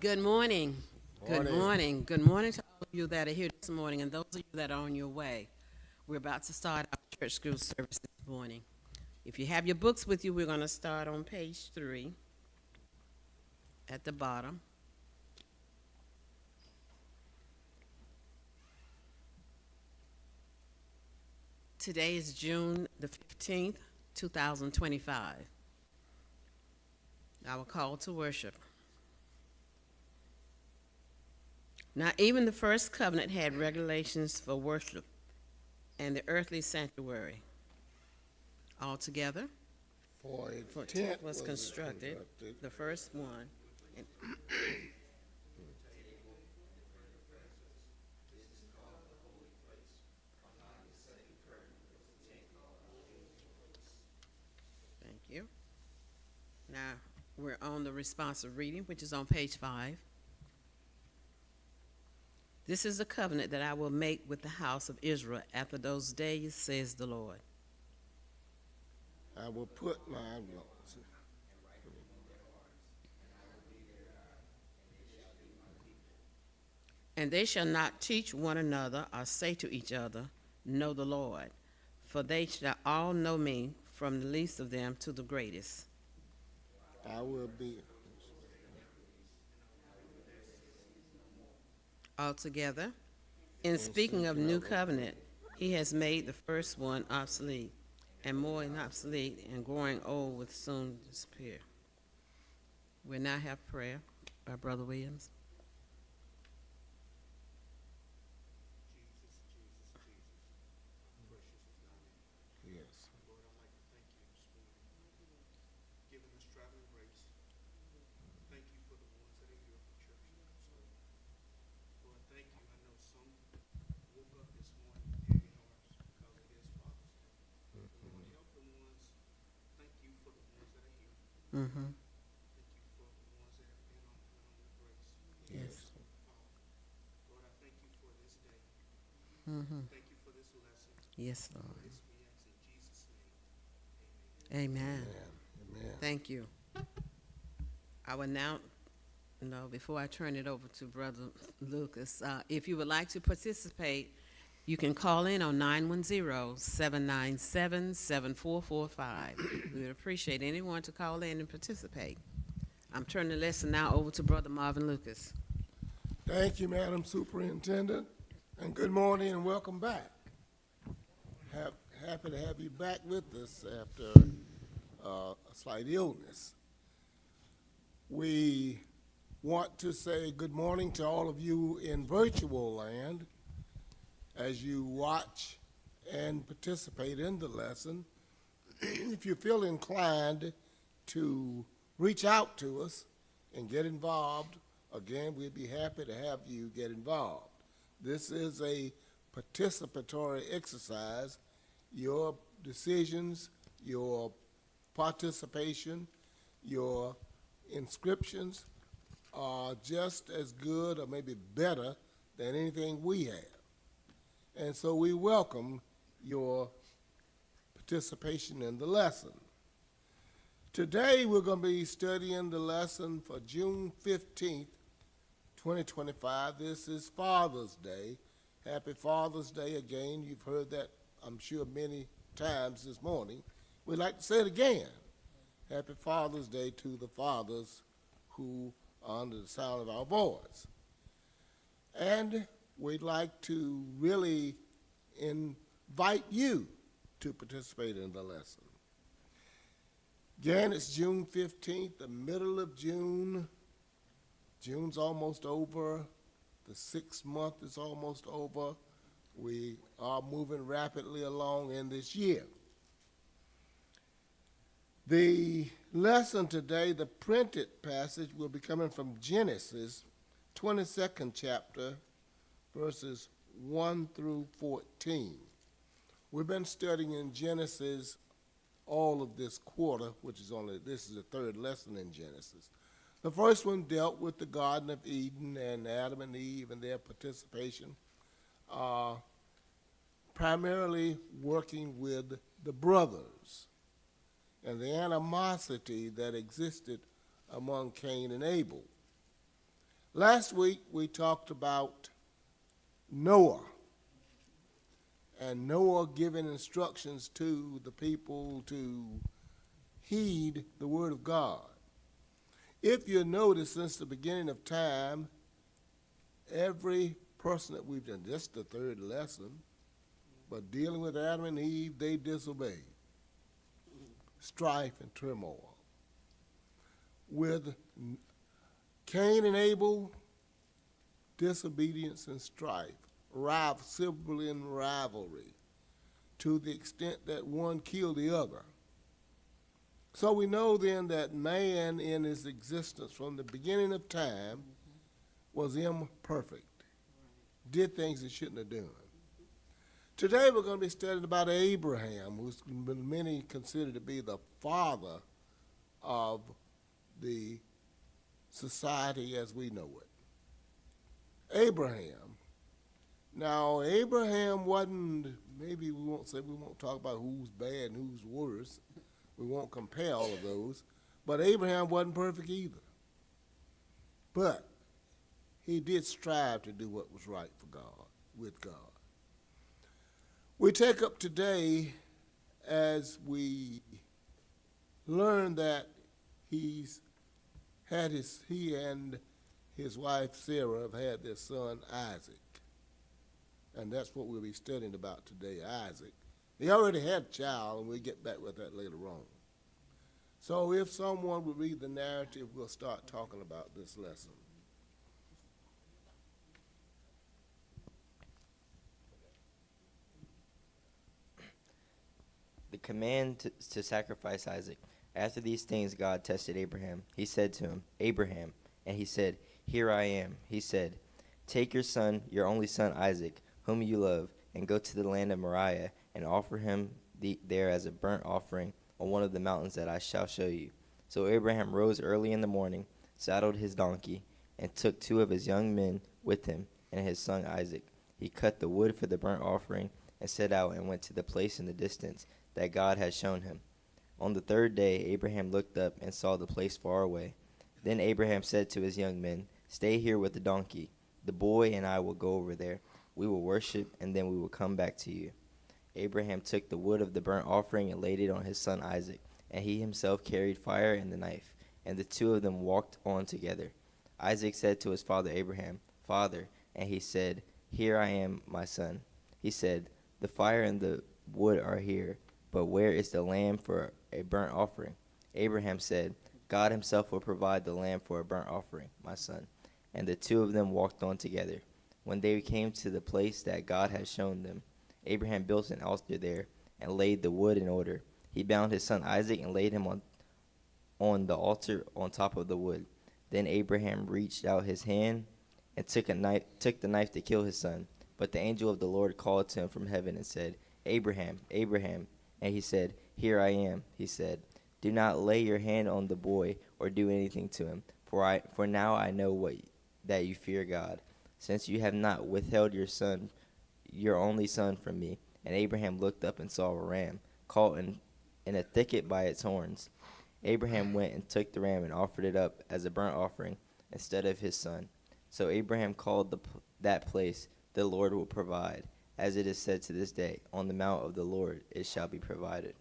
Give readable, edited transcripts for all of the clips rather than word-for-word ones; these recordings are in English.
Good morning. Good Morning. morning. Good morning to all of you that are here this morning and those of you that are on your way. We're about to start our church school service this morning. If you have your books with you, we're going to start on page 3 at the bottom. Today is June the 15th, 2025. Our call to worship. Now, even the first covenant had regulations for worship and the earthly sanctuary. Altogether, For a for a tent tent was constructed, the first one. And thank you. Now, we're on the responsive reading, which is on page 5. This is the covenant that I will make with the house of Israel after those days, says the Lord. I will put my And they shall not teach one another or say to each other, Know the Lord, for they shall all know me, from the least of them to the greatest. I will be. Altogether, in speaking of new covenant, he has made the first one obsolete, and more than obsolete, and growing old will soon disappear. We'll now have prayer by Brother Williams. Yes. Lord, I'd like to thank you this morning, giving us traveling grace. Thank you for the ones that are here at the church now. So, Lord, thank you. I know some woke up this morning with heavy hearts because it is Father's Day. Lord, help the ones. Thank you for the ones that are here. Mm-hmm. Thank you for the ones that have been on the grace. Yes. Father, Lord, I thank you for this day. Mm-hmm. Thank you for this lesson. Yes, Lord. This we ask in Jesus' name. Amen. Amen. Thank you. I will now, before I turn it over to Brother Lucas, if you would like to participate, you can call in on 910-797-7445. We would appreciate anyone to call in and participate. I'm turning the lesson now over to Brother Marvin Lucas. Thank you, Madam Superintendent, and good morning and welcome back. Happy to have you back with us after a slight illness. We want to say good morning to all of you in virtual land as you watch and participate in the lesson. If you feel inclined to reach out to us and get involved, again, we'd be happy to have you get involved. This is a participatory exercise. Your decisions, your participation, your inscriptions are just as good or maybe better than anything we have. And so we welcome your participation in the lesson. Today we're going to be studying the lesson for June 15th, 2025. This is Father's Day. Happy Father's Day again. You've heard that, I'm sure, many times this morning. We'd like to say it again. Happy Father's Day to the fathers who are under the sound of our voice. And we'd like to really invite you to participate in the lesson. Again, it's June 15th, the middle of June. June's almost over. The 6th month is almost over. We are moving rapidly along in this year. The lesson today, the printed passage, will be coming from Genesis, 22nd chapter, verses 1 through 14. We've been studying in Genesis all of this quarter, this is the third lesson in Genesis. The first one dealt with the Garden of Eden and Adam and Eve and their participation, primarily working with the brothers and the animosity that existed among Cain and Abel. Last week we talked about Noah, and Noah giving instructions to the people to heed the word of God. If you notice, since the beginning of time, every person that we've done, this is the third lesson, but dealing with Adam and Eve, they disobeyed. Strife and turmoil. With Cain and Abel, disobedience and strife, sibling rivalry, to the extent that one killed the other. So we know then that man in his existence from the beginning of time was imperfect, did things he shouldn't have done. Today we're going to be studying about Abraham, who's been many considered to be the father of the society as we know it. Abraham. Now, Abraham wasn't, maybe we won't talk about who's bad and who's worse. We won't compare all of those. But Abraham wasn't perfect either. But he did strive to do what was right for God, with God. We take up today as we learn that he and his wife Sarah have had their son Isaac. And that's what we'll be studying about today, Isaac. He already had a child, and we'll get back with that later on. So if someone would read the narrative, we'll start talking about this lesson. The command to sacrifice Isaac. After these things, God tested Abraham. He said to him, Abraham. And he said, Here I am. He said, Take your son, your only son Isaac, whom you love, and go to the land of Moriah, and offer him there as a burnt offering on one of the mountains that I shall show you. So Abraham rose early in the morning, saddled his donkey, and took 2 of his young men with him, and his son Isaac. He cut the wood for the burnt offering, and set out and went to the place in the distance that God had shown him. On the 3rd day Abraham looked up and saw the place far away. Then Abraham said to his young men, Stay here with the donkey. The boy and I will go over there. We will worship, and then we will come back to you. Abraham took the wood of the burnt offering and laid it on his son Isaac, and he himself carried fire and the knife, and the 2 of them walked on together. Isaac said to his father Abraham, Father, and he said, Here I am, my son. He said, The fire and the wood are here, but where is the lamb for a burnt offering? Abraham said, God himself will provide the lamb for a burnt offering, my son. And the 2 of them walked on together. When they came to the place that God had shown them, Abraham built an altar there and laid the wood in order. He bound his son Isaac and laid him on the altar on top of the wood. Then Abraham reached out his hand and took the knife to kill his son. But the angel of the Lord called to him from heaven and said, Abraham, Abraham. And he said, Here I am. He said, Do not lay your hand on the boy or do anything to him, for now I know that you fear God, since you have not withheld your son, your only son, from me. And Abraham looked up and saw a ram caught in a thicket by its horns. Abraham went and took the ram and offered it up as a burnt offering instead of his son. So Abraham called that place, The Lord will provide. As it is said to this day, On the mount of the Lord it shall be provided.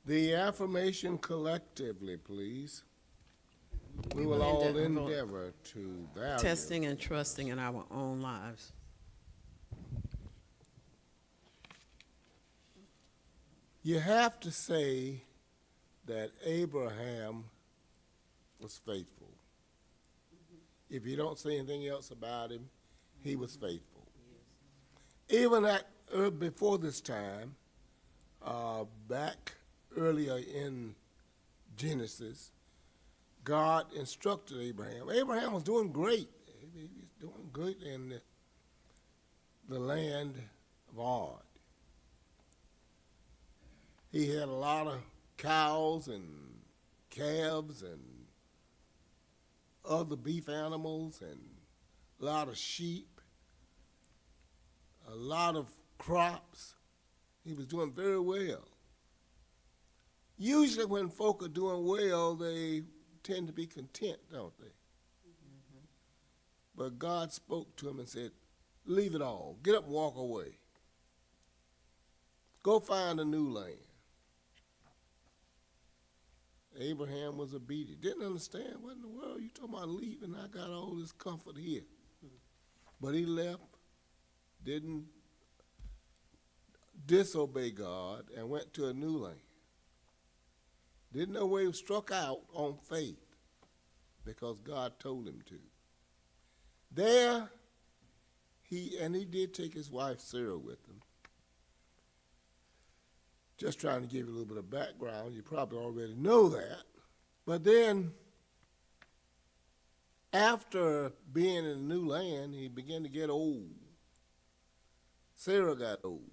The affirmation collectively, please. We will all endeavor to value. Testing and trusting in our own lives. You have to say that Abraham was faithful. If you don't say anything else about him, he was faithful. Even before this time, back earlier in Genesis, God instructed Abraham. Abraham was doing great. He was doing good in the land of Od. He had a lot of cows and calves and other beef animals and a lot of sheep, a lot of crops. He was doing very well. Usually when folk are doing well, they tend to be content, don't they? But God spoke to him and said, leave it all. Get up and walk away. Go find a new land. Abraham was obedient. Didn't understand what in the world you talking about leaving. I got all this comfort here. But he left, didn't disobey God, and went to a new land. Didn't know where he was struck out on faith because God told him to. There, he did take his wife Sarah with him. Just trying to give you a little bit of background. You probably already know that. But then, after being in a new land, he began to get old. Sarah got old.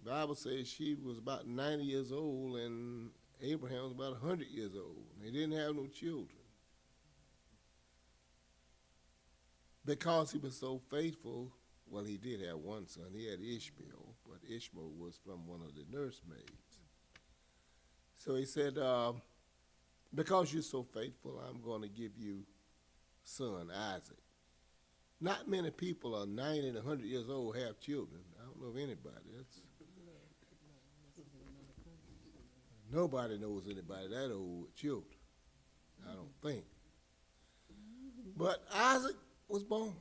The Bible says she was about 90 years old and Abraham was about 100 years old. They didn't have no children. Because he was so faithful, well, he did have one son. He had Ishmael, but Ishmael was from one of the nursemaids. So he said, because you're so faithful, I'm going to give you son, Isaac. Not many people are 90 and 100 years old have children. I don't know of anybody. Nobody knows anybody that old with children, I don't think. But Isaac was born.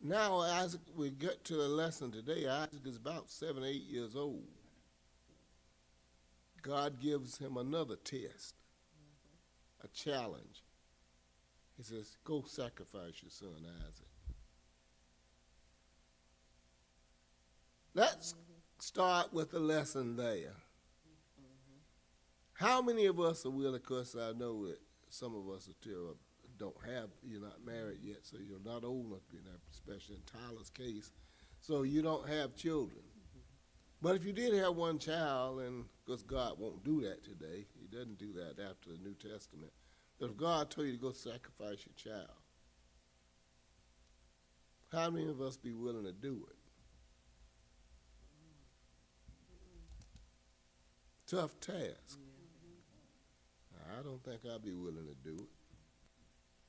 Now Isaac, we get to a lesson today. Isaac is about 7 or 8 years old. God gives him another test, a challenge. He says, go sacrifice your son Isaac. Let's start with the lesson there. How many of us are willing, of course I know that some of us are still don't have, you're not married yet, so you're not old enough to be married, especially in Tyler's case, so you don't have children. But if you did have one child, and because God won't do that today, he doesn't do that after the New Testament, but if God told you to go sacrifice your child, how many of us be willing to do it? Tough task. I don't think I'll be willing to do it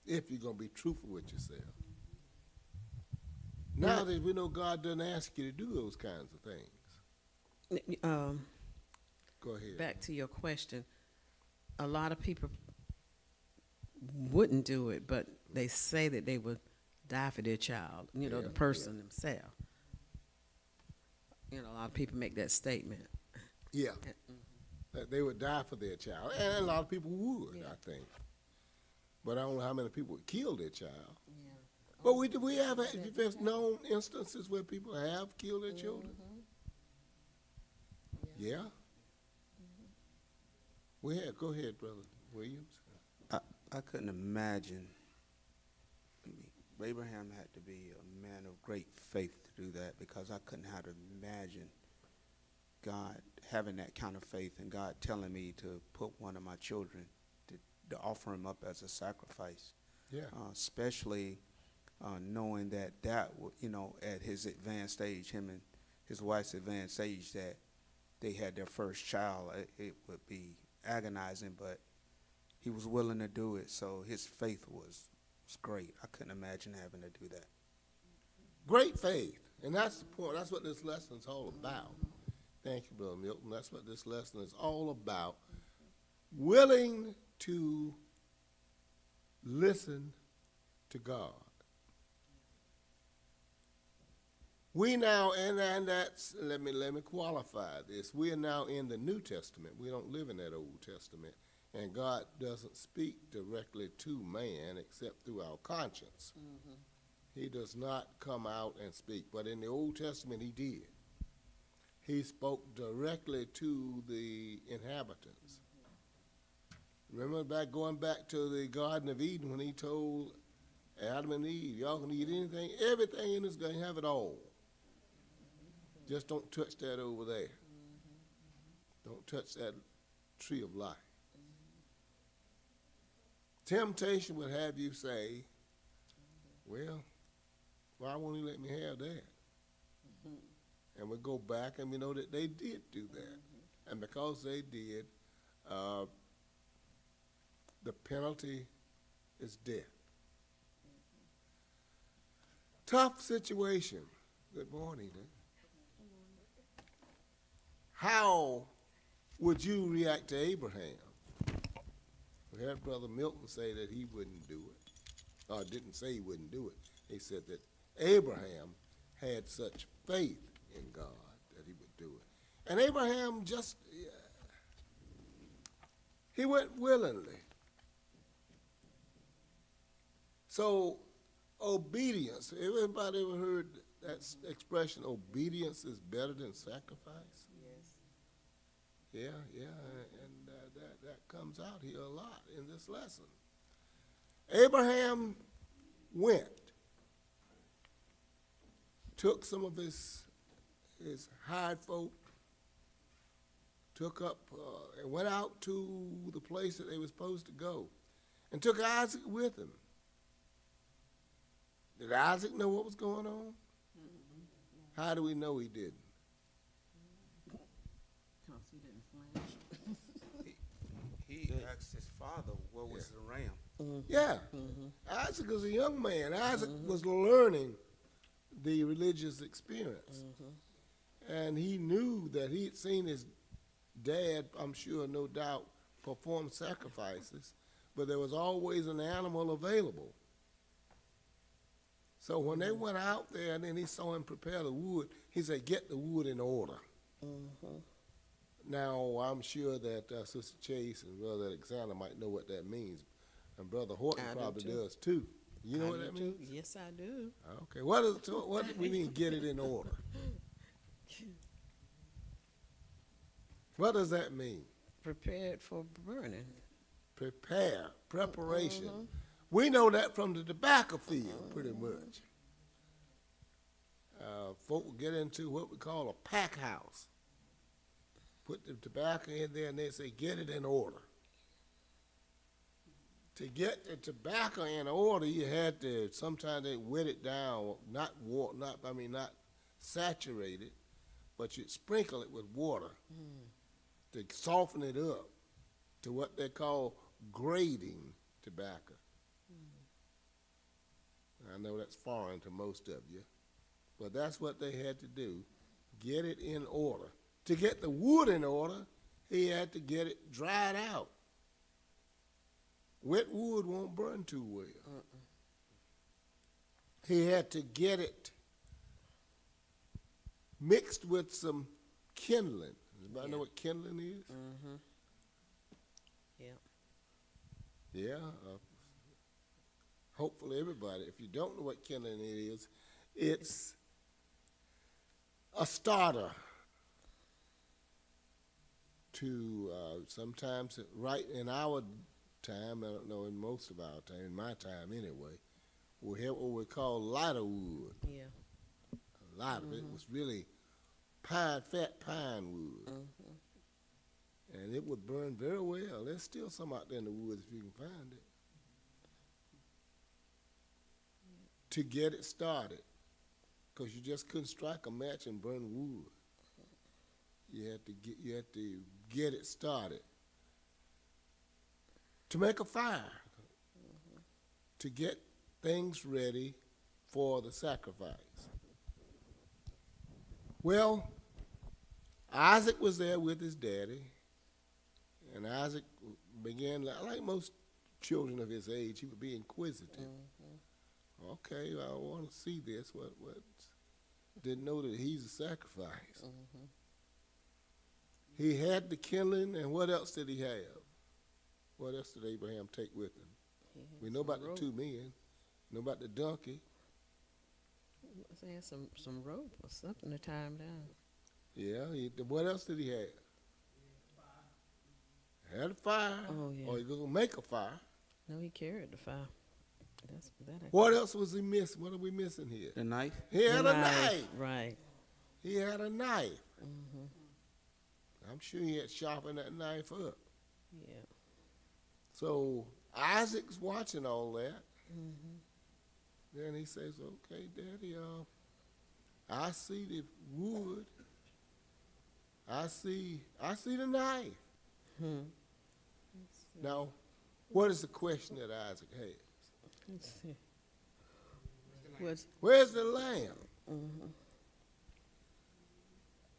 if you're going to be truthful with yourself. Now that we know God doesn't ask you to do those kinds of things. Go ahead. Back to your question, a lot of people wouldn't do it, but they say that they would die for their child, the person themselves. A lot of people make that statement. Yeah. That they would die for their child. And a lot of people would, I think. But I don't know how many people would kill their child. Yeah. But we have known instances where people have killed their children. Yeah. Go ahead, Brother Williams. I couldn't imagine. Abraham had to be a man of great faith to do that, because I couldn't have to imagine God having that kind of faith and God telling me to put one of my children to offer him up as a sacrifice. Yeah. Especially knowing that at his advanced age, him and his wife's advanced age, that they had their first child, it would be agonizing, but he was willing to do it, so his faith was great. I couldn't imagine having to do that. Great faith. And that's the point. That's what this lesson is all about. Thank you, Brother Milton. That's what this lesson is all about. Willing to listen to God. We now, and that's, let me qualify this. We are now in the New Testament. We don't live in that Old Testament. And God doesn't speak directly to man except through our conscience. He does not come out and speak. But in the Old Testament, he did. He spoke directly to the inhabitants. Remember going back to the Garden of Eden when he told Adam and Eve, y'all can eat anything, everything in this garden, have it all. Just don't touch that over there. Don't touch that tree of life. Temptation would have you say, well, why won't he let me have that? And we go back and we know that they did do that. And because they did, the penalty is death. Tough situation. Good morning. How would you react to Abraham? We had Brother Milton say that he wouldn't do it, or didn't say he wouldn't do it. He said that Abraham had such faith in God that he would do it. And Abraham just, he went willingly. So obedience, everybody ever heard that expression, obedience is better than sacrifice? Yes. Yeah, and that comes out here a lot in this lesson. Abraham went, took some of his hired folk, took up and went out to the place that they were supposed to go, and took Isaac with him. Did Isaac know what was going on? How do we know he didn't? Because he didn't flinch. He asked his father, what was the ram? Yeah. Isaac was a young man. Isaac was learning the religious experience. And he knew that he had seen his dad, I'm sure, no doubt, perform sacrifices, but there was always an animal available. So when they went out there and then he saw him prepare the wood, he said, get the wood in order. Now, I'm sure that Sister Chase and Brother Alexander might know what that means, and Brother Horton I do probably too. does too. You know I what do that too. means? Yes, I do. Okay, what do we mean get it in order? What does that mean? Prepared for burning. Prepare, preparation. We know that from the tobacco field, pretty much. Folk will get into what we call a pack house. Put the tobacco in there and they say, get it in order. To get the tobacco in order, you had to, sometimes they wet it down, not saturate it, but you'd sprinkle it with water to soften it up to what they call grating tobacco. I know that's foreign to most of you, but that's what they had to do, get it in order. To get the wood in order, he had to get it dried out. Wet wood won't burn too well. He had to get it mixed with some kindling. Anybody know what kindling is? Yeah. Yeah. Hopefully everybody, if you don't know what kindling is, it's a starter to sometimes, right in our time, I don't know, in most of our time, in my time anyway, we have what we call lighter wood. Yeah. A lot of it was really fat pine wood. And it would burn very well. There's still some out there in the woods if you can find it. To get it started, because you just couldn't strike a match and burn wood. You had to get it started. To make a fire, to get things ready for the sacrifice. Well, Isaac was there with his daddy, and Isaac began, like most children of his age, he would be inquisitive. Okay, I want to see this. What? Didn't know that he's a sacrifice. He had the kindling, and what else did he have? What else did Abraham take with him? We know about the two men. Know about the donkey. He had some rope or something to tie him down. Yeah. What else did he have? Had a fire. Oh, yeah. Or he was gonna make a fire. No, he carried the fire. What else was he missing? What are we missing here? The knife? He had a knife. Right. He had a knife. I'm sure he had sharpened that knife up. Yeah. So Isaac's watching all that. Then he says, okay, Daddy, I see the wood. I see the knife. Now, what is the question that Isaac has? Let's see. Was Where's the lamb?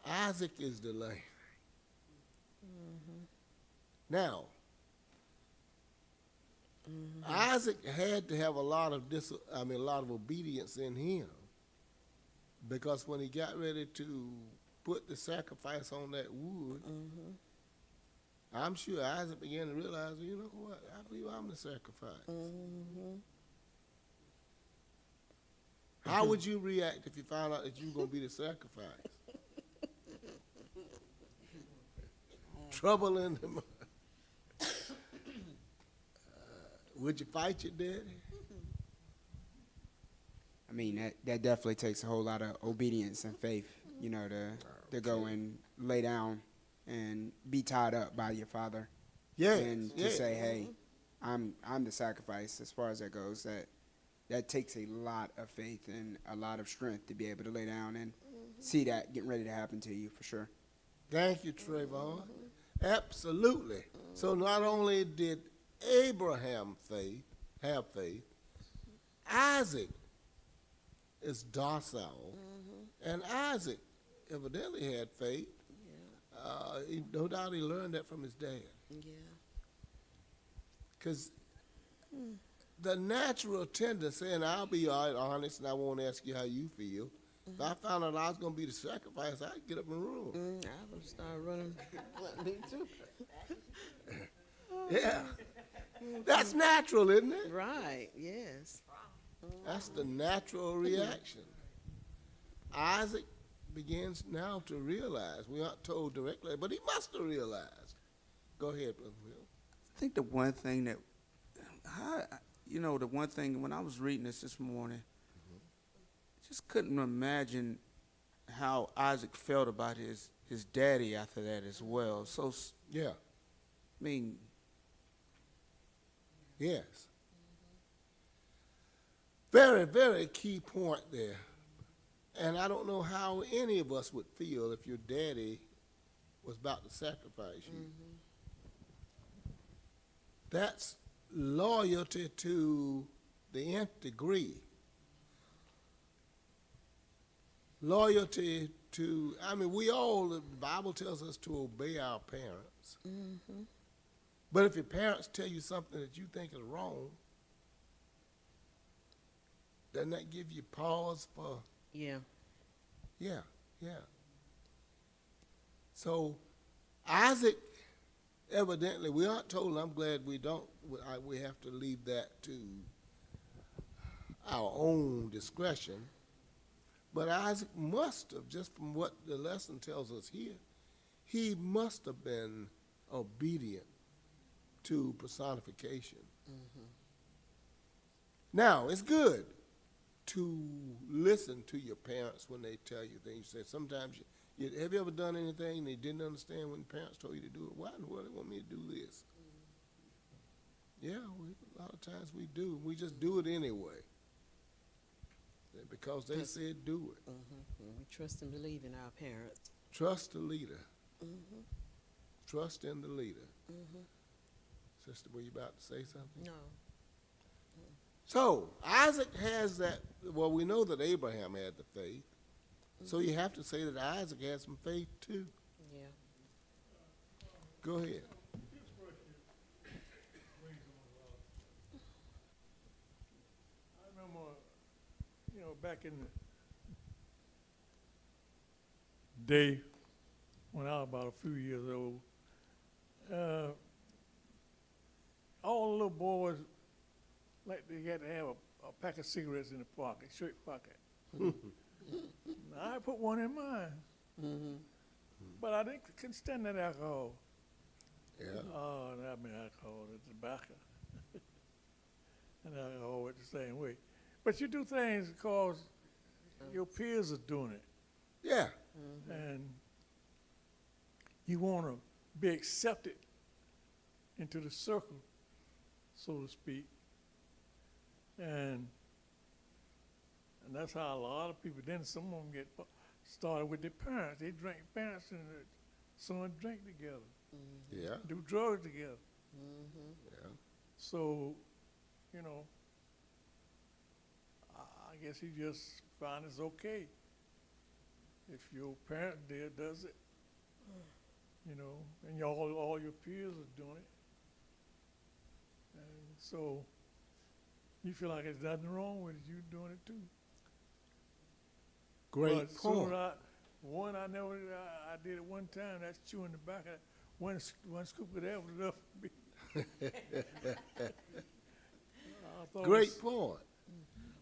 Isaac is the lamb. Now, Isaac had to have a lot of a lot of obedience in him, because when he got ready to put the sacrifice on that wood, I'm sure Isaac began to realize, you know what? I believe I'm the sacrifice. How would you react if you found out that you were going to be the sacrifice? Trouble in the mud. Would you fight your daddy? I mean, that definitely takes a whole lot of obedience and faith, you know, to go and lay down and be tied up by your father. Yeah. And to say, hey, I'm the sacrifice as far as that goes. That takes a lot of faith and a lot of strength to be able to lay down and see that getting ready to happen to you, for sure. Thank you, Trayvon. Absolutely. So not only did Abraham have faith, Isaac is docile, and Isaac evidently had faith. No doubt he learned that from his dad. yeah. Because the natural tendency, and I'll be honest, and I won't ask you how you feel. If I found out I was going to be the sacrifice, I'd get up and run. I would start running. Me too. Yeah. That's natural, isn't it? Right. Yes. That's the natural reaction. Isaac begins now to realize. We aren't told directly, but he must have realized. Go ahead, Brother Will. I think the one thing that, the one thing when I was reading this morning, just couldn't imagine how Isaac felt about his daddy after that as well. So, Yeah. I mean, Yes. Very, very key point there. And I don't know how any of us would feel if your daddy was about to sacrifice you. That's loyalty to the nth degree. Loyalty to, we all, the Bible tells us to obey our parents. But if your parents tell you something that you think is wrong, doesn't that give you pause for, Yeah. yeah. So Isaac, evidently, we aren't told, and I'm glad we don't, we have to leave that to our own discretion. But Isaac must have, just from what the lesson tells us here, he must have been obedient to personification. Now, it's good to listen to your parents when they tell you things. You say, sometimes, have you ever done anything and they didn't understand when parents told you to do it? Why in the world they want me to do this? Yeah, a lot of times we do. We just do it anyway. Because they said do it. We trust and believe in our parents. Trust the leader. Trust in the leader. Sister, were you about to say something? No. So Isaac has that. Well, we know that Abraham had the faith. So you have to say that Isaac had some faith too. Yeah. Go ahead. I remember, back in the day when I was about a few years old, all the little boys, like they had to have a pack of cigarettes in the pocket, shirt pocket. I put one in mine, but I couldn't stand that alcohol. Yeah. Oh, I mean alcohol, the tobacco. And alcohol went the same way. But you do things because your peers are doing it. Yeah. And you want to be accepted into the circle, so to speak. And that's how a lot of people, then some of them get started with their parents. They drink, parents and their son drink together, Yeah. do drugs together. Yeah. So, I guess he just found it's okay if your parent does it, you know, and all your peers are doing it. And so you feel like there's nothing wrong with you doing it too. Great But soon point. I did it one time. That's chewing the back of one scoop of that was enough for me. I thought it Great was- point.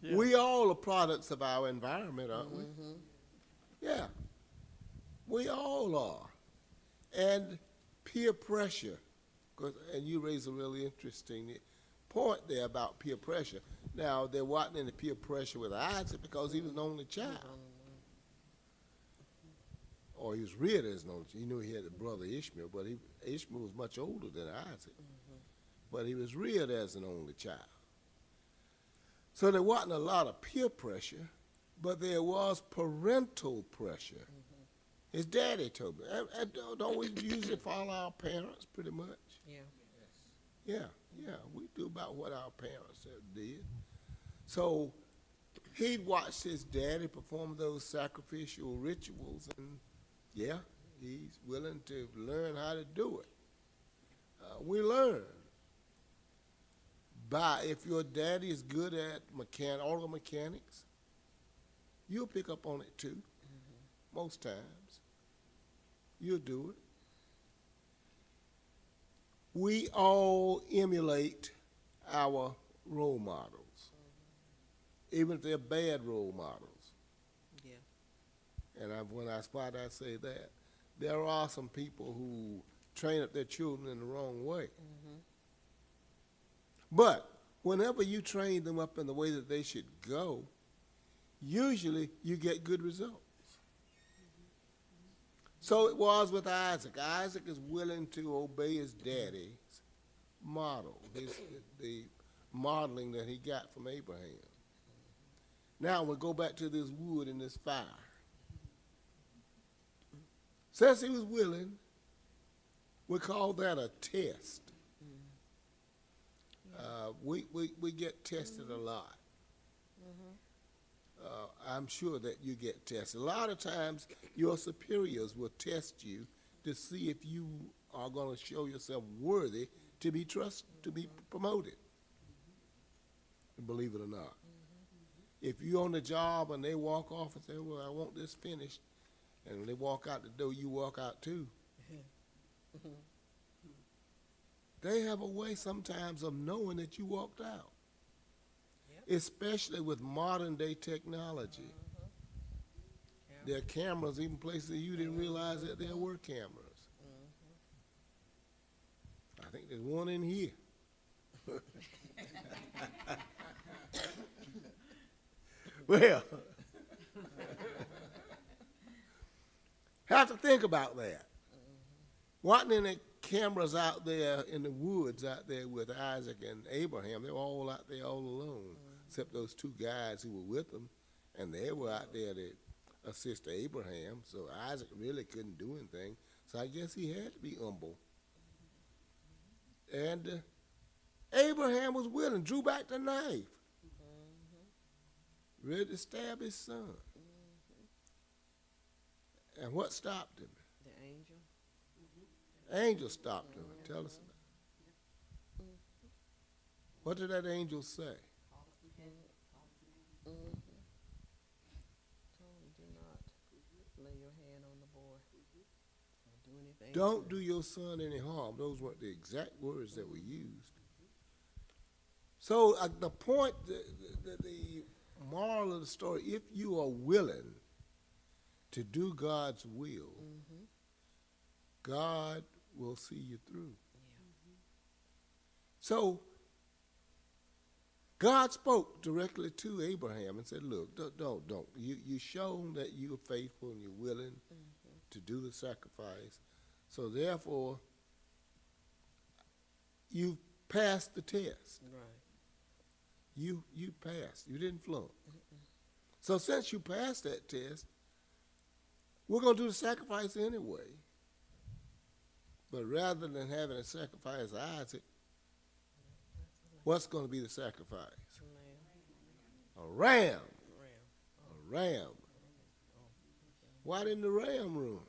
yeah. We all are products of our environment, aren't we? Yeah, we all are. And peer pressure, and you raise a really interesting point there about peer pressure. Now, there wasn't any peer pressure with Isaac because he was an only child. Or he was reared as an only child. He knew he had a brother Ishmael, but Ishmael was much older than Isaac. But he was reared as an only child. So there wasn't a lot of peer pressure, but there was parental pressure. His daddy told me. And don't we usually follow our parents pretty much? Yeah. Yeah, we do about what our parents did. So he'd watched his daddy perform those sacrificial rituals, and yeah, he's willing to learn how to do it. We learn by, if your daddy is good at auto mechanics, you'll pick up on it too. Most times. You'll do it. We all emulate our role models, even if they're bad role models. Yeah. And why I say that, there are some people who train up their children in the wrong way. But whenever you train them up in the way that they should go, usually you get good results. So it was with Isaac. Isaac is willing to obey his daddy's model, the modeling that he got from Abraham. Now we go back to this wood and this fire. Since he was willing, we call that a test. We get tested a lot. I'm sure that you get tested. A lot of times your superiors will test you to see if you are going to show yourself worthy to be to be promoted. Believe it or not. If you're on the job and they walk off and say, well, I want this finished, and when they walk out the door, you walk out too. They have a way sometimes of knowing that you walked out. Especially with modern day technology. There are cameras, even places you didn't realize that there were cameras. I think there's one in here. Well, have to think about that. Wasn't any cameras out there in the woods out there with Isaac and Abraham? They were all out there all alone, except those two guys who were with them, and they were out there to assist Abraham. So Isaac really couldn't do anything. So I guess he had to be humble. And Abraham was willing, drew back the knife, ready to stab his son. And what stopped him? The angel. Angel stopped him. Tell us about it. What did that angel say? Told him, do not lay your hand on the boy. Don't do anything. Don't do your son any harm. Those weren't the exact words that were used. So the point, the moral of the story, if you are willing to do God's will, God will see you through. So God spoke directly to Abraham and said, look, don't. You've shown that you are faithful and you're willing to do the sacrifice. So therefore, you passed the test. Right. You passed. You didn't flunk. So since you passed that test, we're going to do the sacrifice anyway. But rather than having a sacrifice Isaac, what's going to be the sacrifice? A ram. ram. What in the ram room?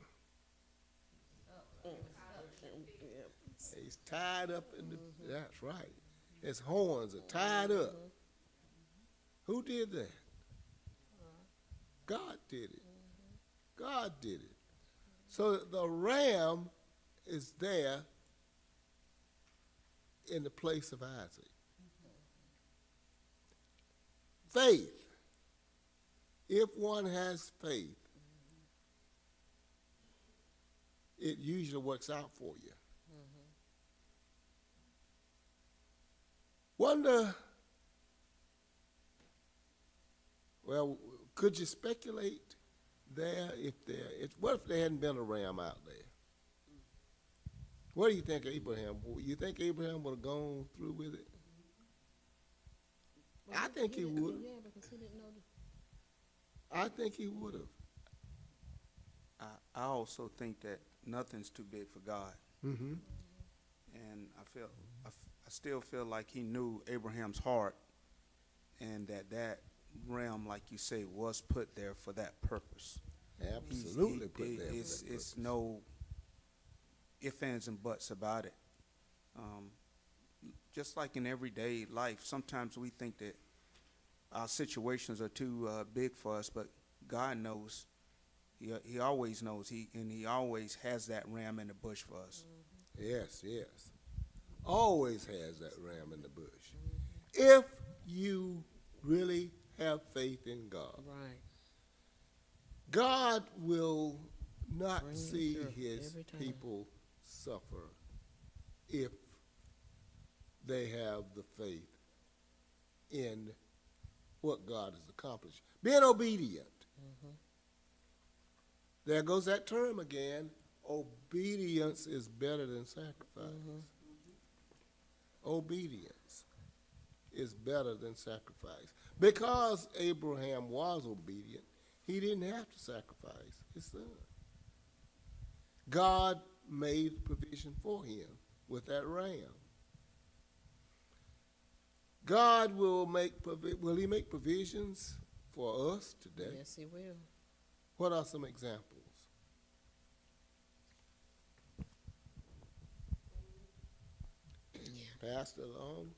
He's tied up in the, that's right. His horns are tied up. Who did that? God did it. God did it. So the ram is there in the place of Isaac. Faith. If one has faith, it usually works out for you. Wonder, well, could you speculate there what if there hadn't been a ram out there? What do you think, Abraham? You think Abraham would have gone through with it? I think he would. Yeah, because he didn't know. I think he would have. I also think that nothing's too big for God. Mm-hmm. And I still feel like he knew Abraham's heart, and that ram, like you say, was put there for that purpose. Absolutely put there for that It's purpose. no ifs, ands, and buts about it. Just like in everyday life, sometimes we think that our situations are too big for us, but God knows. He always knows. He always has that ram in the bush for us. Yes, yes. Always has that ram in the bush. If you really have faith in God, Right. God will not Bring you see through his every time. people suffer if they have the faith in what God has accomplished. Being obedient. There goes that term again. Obedience is better than sacrifice. Obedience is better than sacrifice. Because Abraham was obedient, he didn't have to sacrifice his son. God made provision for him with that ram. God will will he make provisions for us today? Yes, he will. What are some examples? Pass it along.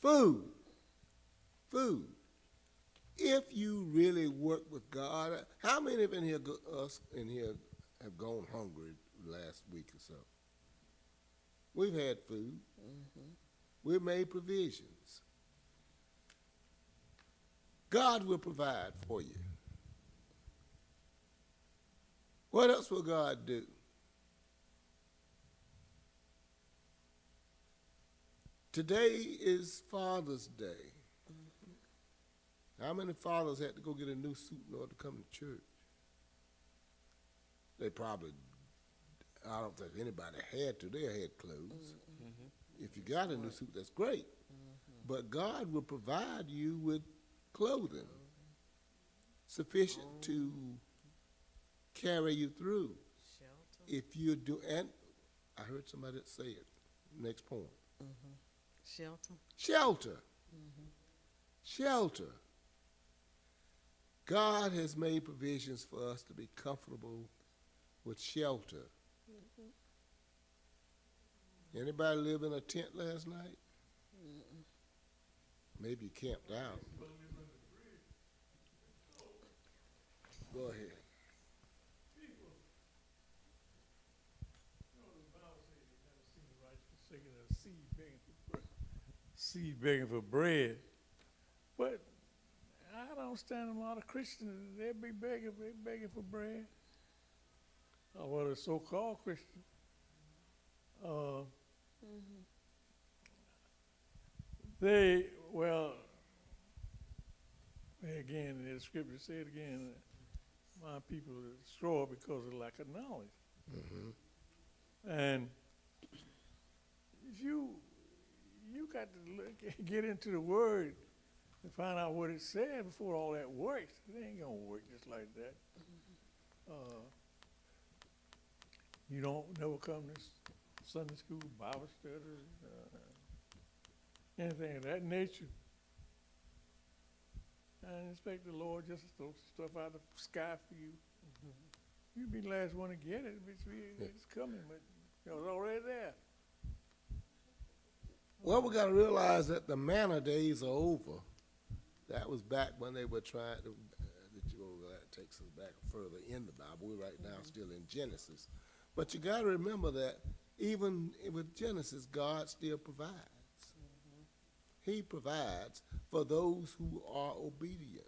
Food. Food. If you really work with God, how many of us in here have gone hungry last week or so? We've had food. We've made provisions. God will provide for you. What else will God do? Today is Father's Day. How many fathers had to go get a new suit in order to come to church? They probably, I don't think anybody had to. They had clothes. If you got a new suit, that's great. But God will provide you with clothing sufficient to carry you through. Shelter. If you do, and I heard somebody say it, next point. Shelter. Shelter. Shelter. God has made provisions for us to be comfortable with shelter. Anybody live in a tent last night? Maybe you camped out. Go ahead. Seed begging for bread. But I don't understand a lot of Christians, they begging for bread. Well, the so-called Christians. Again, the scripture said again, my people are destroyed because of lack of knowledge. And if you got to get into the word and find out what it said before all that works. It ain't gonna work just like that. You don't never come to Sunday school, Bible study, anything of that nature. I expect the Lord just to throw stuff out of the sky for you. You'll be the last one to get it. It's coming, but it was already there. Well, we got to realize that the manna days are over. That was back when they were trying to, that takes us back further in the Bible. We're right now still in Genesis. But you got to remember that even with Genesis, God still provides. He provides for those who are obedient.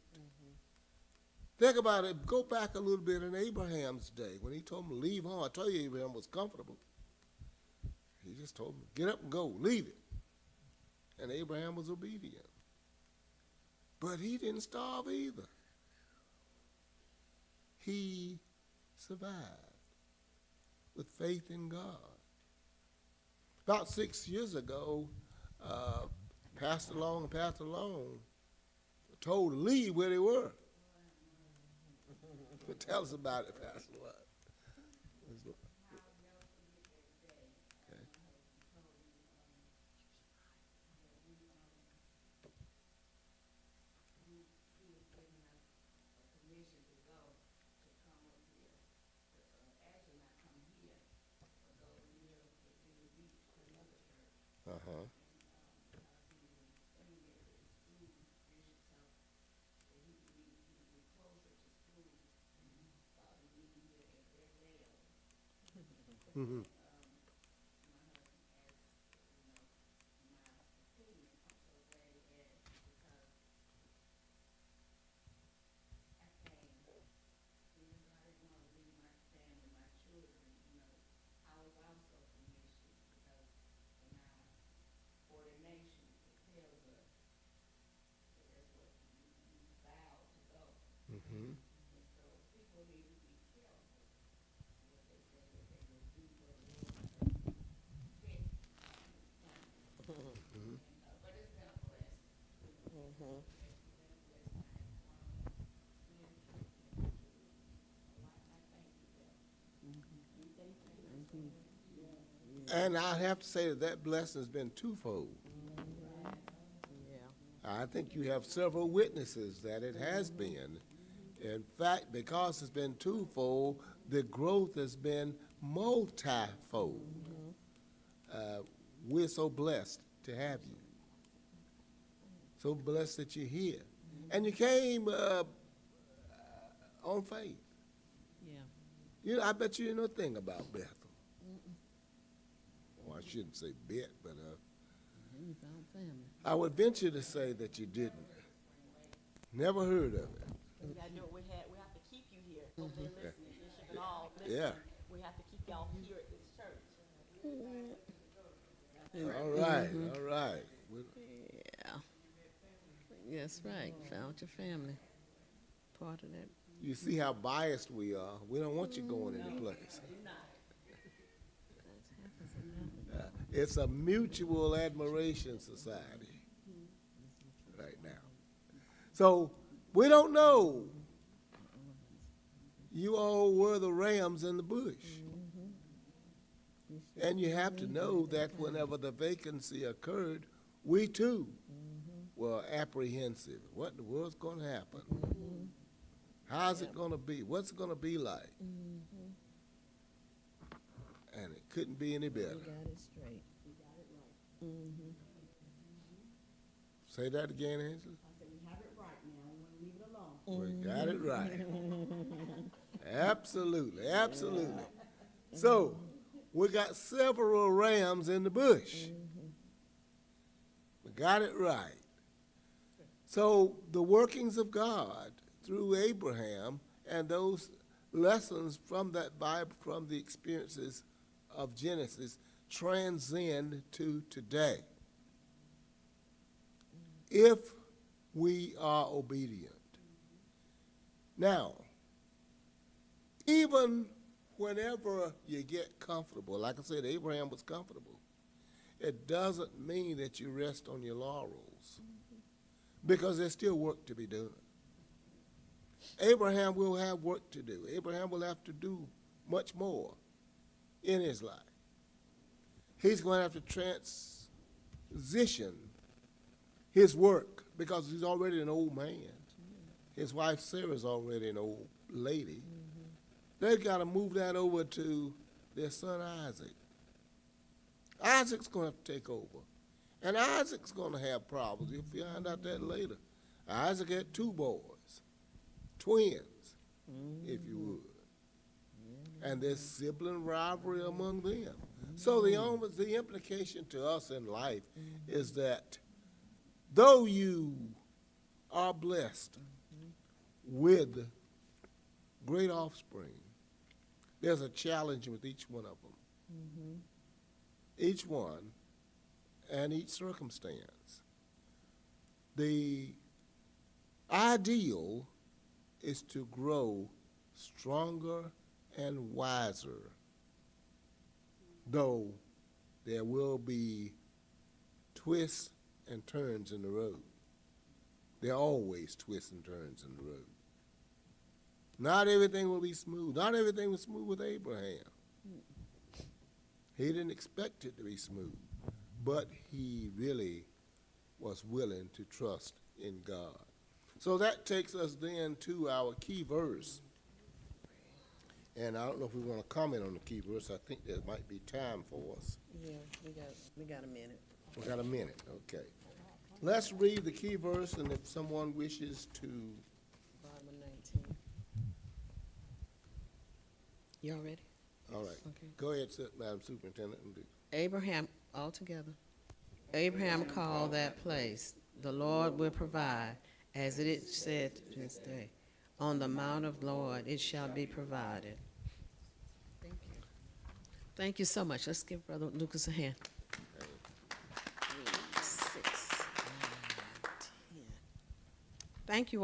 Think about it. Go back a little bit in Abraham's day when he told him to leave home. I told you Abraham was comfortable. He just told him, get up and go, leave it. And Abraham was obedient. But he didn't starve either. He survived with faith in God. About 6 years ago, Pastor Long and Pastor Long were told to leave where they were. Tell us about it, Pastor Long. Okay. Uh-huh. Mm-hmm. Mm-hmm. And I have to say that blessing has been twofold. I think you have several witnesses that it has been. In fact, because it's been twofold, the growth has been multifold. We're so blessed to have you. So blessed that you're here. And you came on faith. Yeah. You know, I bet you didn't know a thing about Bethel. Well, I shouldn't say bet, but We found family. I would venture to say that you didn't. Never heard of it. You gotta do what we have to keep you here. Hope they're listening. Bishop and all listening. Yeah. We have to keep y'all here at this church. All right, all right. Yeah. That's right. Found your family. Part of that. You see how biased we are. We don't want you going any place. It's a mutual admiration society right now. So we don't know. You all were the rams in the bush. And you have to know that whenever the vacancy occurred, we too were apprehensive. What in the world's going to happen? How's it going to be? What's it going to be like? And it couldn't be any better. We got it straight. Say that again, Angela. I said, we have it right now. We want to leave it alone. We got it right. Absolutely, absolutely. So, we got several rams in the bush. We got it right. So, the workings of God through Abraham and those lessons from that Bible, from the experiences of Genesis, transcend to today. If we are obedient. Now, even whenever you get comfortable, like I said, Abraham was comfortable, it doesn't mean that you rest on your laurels, because there's still work to be done. Abraham will have work to do. Abraham will have to do much more in his life. He's going to have to transition his work because he's already an old man. his wife Sarah's already an old lady. They've got to move that over to their son Isaac. Isaac's going to have to take over. And Isaac's going to have problems. You'll find out that later. Isaac had 2 boys, twins, if you would. And there's sibling rivalry among them. So the implication to us in life is that though you are blessed with great offspring, there's a challenge with each one of them. Each one and each circumstance. The ideal is to grow stronger and wiser, though there will be twists and turns in the road. There are always twists and turns in the road. Not everything will be smooth. Not everything was smooth with Abraham. He didn't expect it to be smooth, but he really was willing to trust in God. So that takes us then to our key verse. And I don't know if we want to comment on the key verse. I think there might be time for us. Yeah, we got a minute. We got a minute, okay. Let's read the key verse, and if someone wishes to, Bible 19. Y'all ready? all right. Okay. Go ahead, Madam Superintendent, and do. Abraham, all together. Abraham called that place, the Lord will provide, as it is said to this day. On the mount of Lord it shall be provided. Thank you. Thank you so much. Let's give Brother Lucas a hand. 3, 6, 9, 10. Thank you.